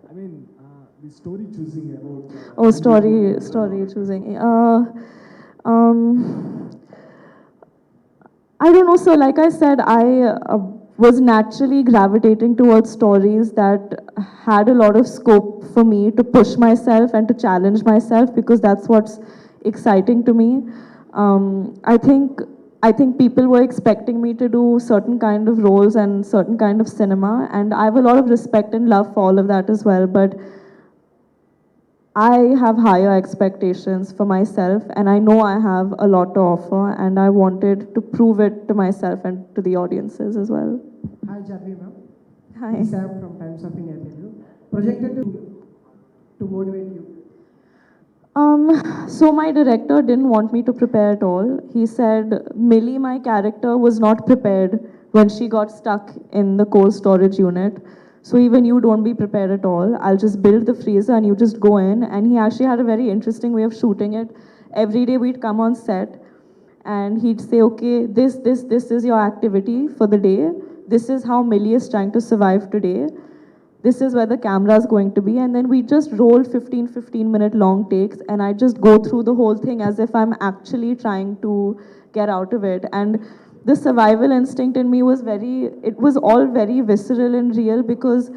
I mean, the story choosing about. Oh, when you're going to story drama. choosing. Um, I don't know. So, like I said, I was naturally gravitating towards stories that had a lot of scope for me to push myself and to challenge myself because that's what's exciting to me. I think people were expecting me to do certain kind of roles and certain kind of cinema, and I have a lot of respect and love for all of that as well. But I have higher expectations for myself, and I know I have a lot to offer, and I wanted to prove it to myself and to the audiences as well. Hi, Jabri ma'am. Hi. This is Sam from Times of India Telugu. Projected to motivate you. So my director didn't want me to prepare at all. He said Millie, my character, was not prepared when she got stuck in the cold storage unit. So even you don't be prepared at all. I'll just build the freezer and you just go in. And he actually had a very interesting way of shooting it. Every day we'd come on set and he'd say, okay, this is your activity for the day. This is how Millie is trying to survive today. This is where the camera is going to be. And then we just roll 15-minute long takes and I just go through the whole thing as if I'm actually trying to get out of it. And the survival instinct in me was it was all very visceral and real because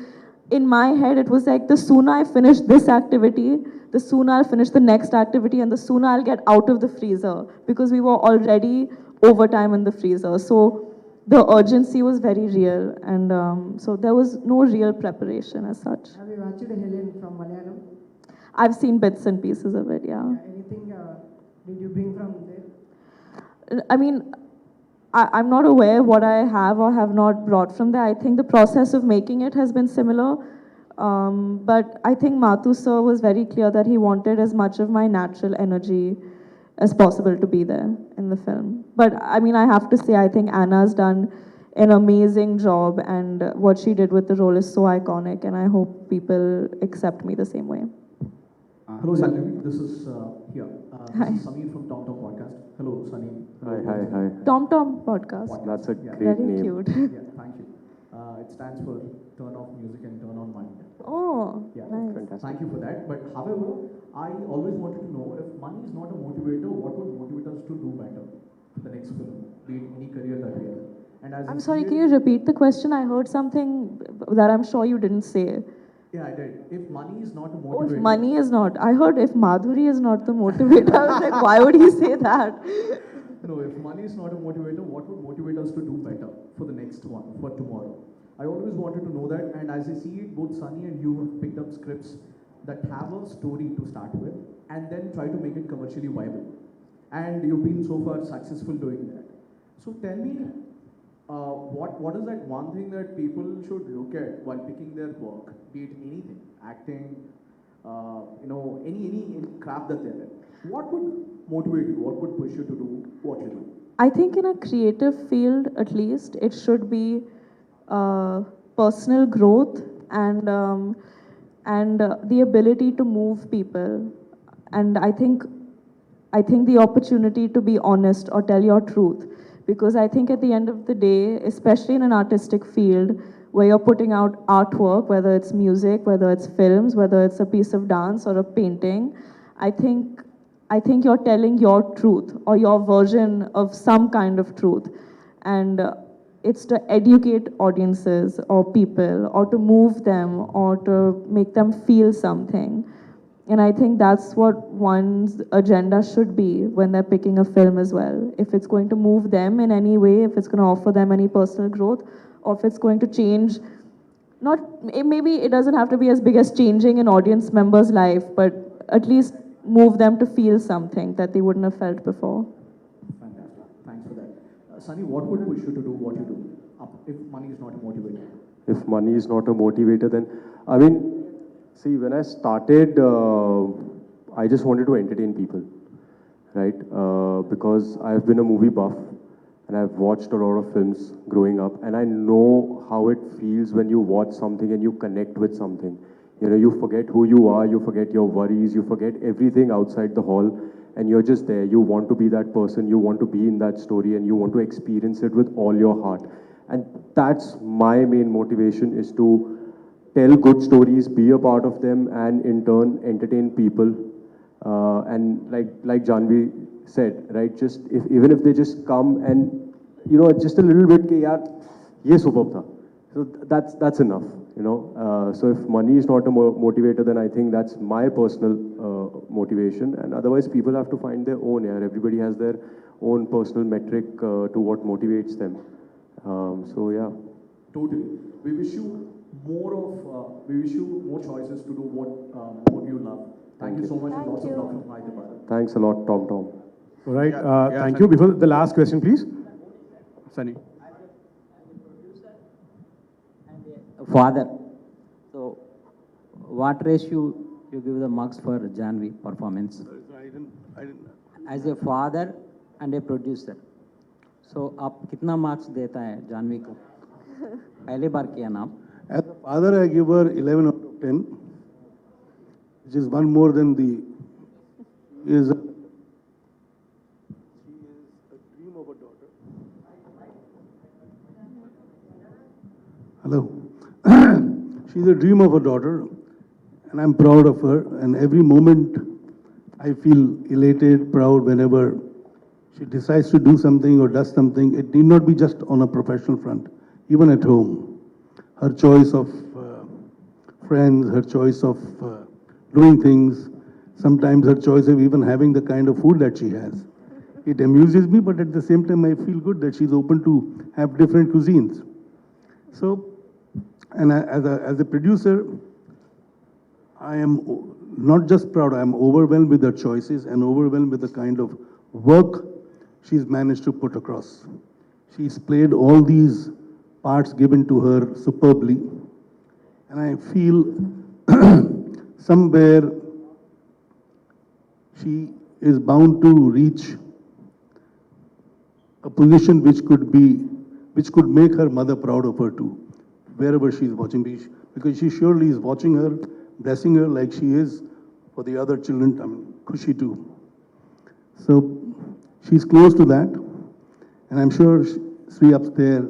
in my head it was like the sooner I finish this activity, the sooner I'll finish the next activity and the sooner I'll get out of the freezer because we were already overtime in the freezer. So the urgency was very real, and so there was no real preparation as such. Have you watched Helen from Malayalam? I've seen bits and pieces of it, yeah. Anything did you bring from there? I mean, I'm not aware what I have or have not brought from there. I think the process of making it has been similar. But I think Mathu sir was very clear that he wanted as much of my natural energy as possible to be there in the film. But I mean, I have to say, I think Anna's done an amazing job, and what she did with the role is so iconic, and I hope people accept me the same way. Hello, Sunny. This is here. Hi. This is Samir from Tom Tom Podcast. Hello, Sunny. Hi, hi, hi. Tom Tom podcast. That's a Yeah. great Very name. cute. Yeah, thank you. It stands for Turn Off Music and Turn On Mind. Oh, Yeah, nice. Fantastic. thank you for that. But however, I always wanted to know if money is not a motivator, what would motivate us to do better for the next film, be it any career that we are in? And as I'm I sorry, see can it- you repeat the question? I heard something that I'm sure you didn't say. Yeah, I did. If money is not a Oh, if motivator, money is not. I heard if Madhuri is not the motivator. I was like, why would he say that? no, if money is not a motivator, what would motivate us to do better for the next one, for tomorrow? I always wanted to know that, and as I see it, both Sunny and you have picked up scripts that have a story to start with, and then try to make it commercially viable. And you've been so far successful doing that. So tell me, what is that one thing that people should look at while picking their work, be it anything, acting, any craft that they're in? What would motivate you? What would push you to do what you do? I think in a creative field, at least, it should be personal growth and the ability to move people. And I think the opportunity to be honest or tell your truth. Because I think at the end of the day, especially in an artistic field where you're putting out artwork, whether it's music, whether it's films, whether it's a piece of dance or a painting, I think I think you're telling your truth or your version of some kind of truth. And it's to educate audiences or people or to move them or to make them feel something. And I think that's what one's agenda should be when they're picking a film as well. If it's going to move them in any way, if it's going to offer them any personal growth, or if it's going to change, not maybe it doesn't have to be as big as changing an audience member's life, but at least move them to feel something that they wouldn't have felt before. Fantastic. Thanks for that. Sunny, what would push you to do what you do if money is not a motivator? If money is not a motivator, then I mean, see, when I started, I just wanted to entertain people, right? Because I've been a movie buff and I've watched a lot of films growing up, and I know how it feels when you watch something and you connect with something. You know, you forget who you are, you forget your worries, you forget everything outside the hall, and you're just there. You want to be that person, you want to be in that story, and you want to experience it with all your heart. And that's my main motivation, is to tell good stories, be a part of them, and in turn entertain people. And like Janvi said, right? Just even if they just come and just a little bit, कि यार ये superb था. So that's enough. So if money is not a motivator, then I think that's my personal motivation. And otherwise, people have to find their own. Yeah, everybody has their own personal metric to what motivates them. So yeah. Totally. We wish you we wish you more choices to do what you love. Thank you so much and lots of love from Hyderabad. Thanks a lot, Tom Tom. All right. Thank Sunny. you. Before the last question, please. Sunny. Father. So, what ratio you give the marks for Janvi performance? I didn't. As a father and a producer, so आप कितना marks देता है जानवी को? पहली बार किया ना आप? As a father, I give her 11 out of 10, which is one more than the. She is a dream of a daughter. Hello. She's a dream of a daughter, and I'm proud of her. And every moment, I feel elated, proud whenever she decides to do something or does something. It need not be just on a professional front, even at home. Her choice of friends, her choice of doing things, sometimes her choice of even having the kind of food that she has. It amuses me, but at the same time, I feel good that she's open to have different cuisines. So, and as a producer, I am not just proud, I am overwhelmed with her choices and overwhelmed with the kind of work she's managed to put across. She's played all these parts given to her superbly, and I feel somewhere she is bound to reach a position which could make her mother proud of her too, wherever she is watching, because she surely is watching her, blessing her like she is for the other children, I mean, Khushi too. So she's close to that, and I'm sure Sri up there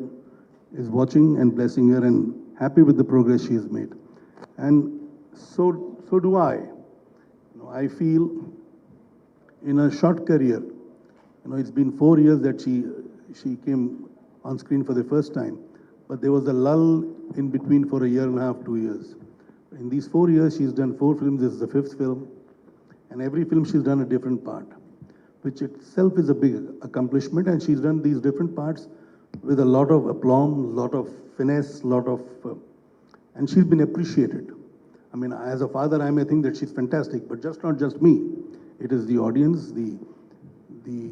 is watching and blessing her and happy with the progress she has made. And so do I. I feel in a short career, it's been 4 years that she came on screen for the first time, but there was a lull in between for a year and a half, 2 years. In these 4 years, she's done 4 films. This is the 5th film, and every film she's done a different part, which itself is a big accomplishment. And she's done these different parts with a lot of aplomb, lot of finesse, and she's been appreciated. I mean, as a father, I may think that she's fantastic, but not just me. It is the audience, the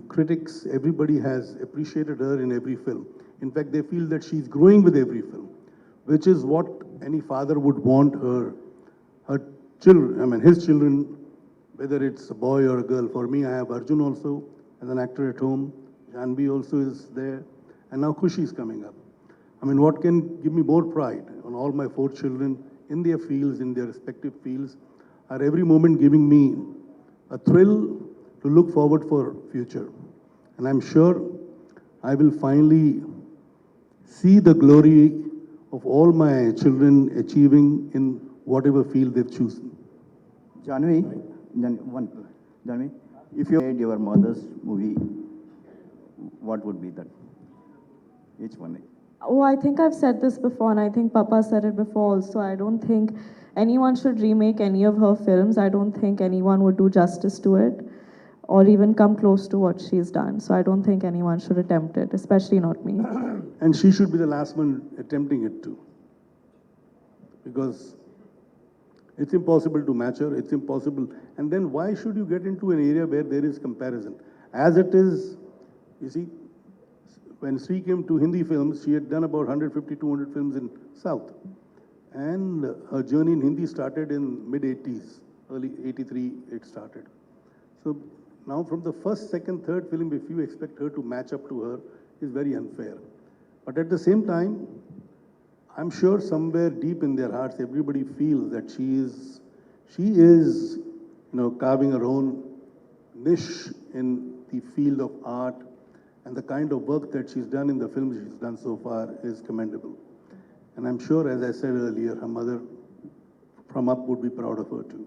critics, everybody has appreciated her in every film. In fact, they feel that she's growing with every film, which is what any father would want her children, I mean, his children, whether it's a boy or a girl. For me, I have Arjun also as an actor at home. Janvi also is there. And now Khushi is coming up. I mean, what can give me more pride on all my 4 children in their fields, in their respective fields, are every moment giving me a thrill to look forward for future. And I'm sure I will finally see the glory of all my children achieving in whatever field they've chosen. Janvi, if you made your mother's movie, what would be that? Which one? Oh, I think I've said this before, and I think Papa said it before also. I don't think anyone should remake any of her films. I don't think anyone would do justice to it or even come close to what she's done. So I don't think anyone should attempt it, especially not me. And she should be the last one attempting it too. Because it's impossible to match her, it's impossible. And then why should you get into an area where there is comparison? As it is, you see, when Sri came to Hindi films, she had done about 150, 200 films in South. And her journey in Hindi started in mid-80s, early 83 it started. So now from the first, second, third film, if you expect her to match up to her, is very unfair. But at the same time, I'm sure somewhere deep in their hearts, everybody feels that she is, carving her own niche in the field of art, and the kind of work that she's done in the films she's done so far is commendable. And I'm sure, as I said earlier, her mother from Up would be proud of her too.